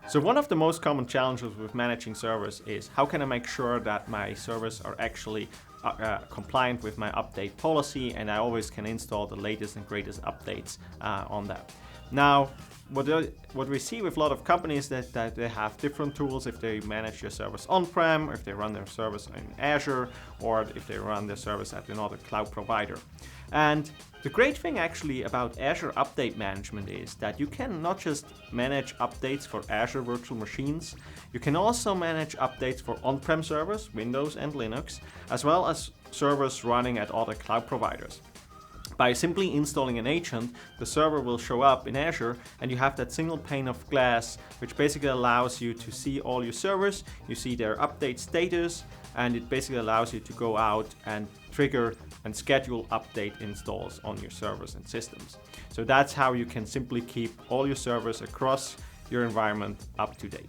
So one of the most common challenges with managing servers is how can I make sure that my servers are actually compliant with my update policy, and I always can install the latest and greatest updates on that. Now, what we see with a lot of companies that they have different tools if they manage their servers on-prem, if they run their servers in Azure, or if they run their servers at another cloud provider. And the great thing actually about Azure Update Management is that you can not just manage updates for Azure virtual machines, you can also manage updates for on-prem servers, Windows and Linux, as well as servers running at other cloud providers. By simply installing an agent, the server will show up in Azure and you have that single pane of glass, which basically allows you to see all your servers, you see their update status, and it basically allows you to go out and trigger and schedule update installs on your servers and systems. So that's how you can simply keep all your servers across your environment up to date.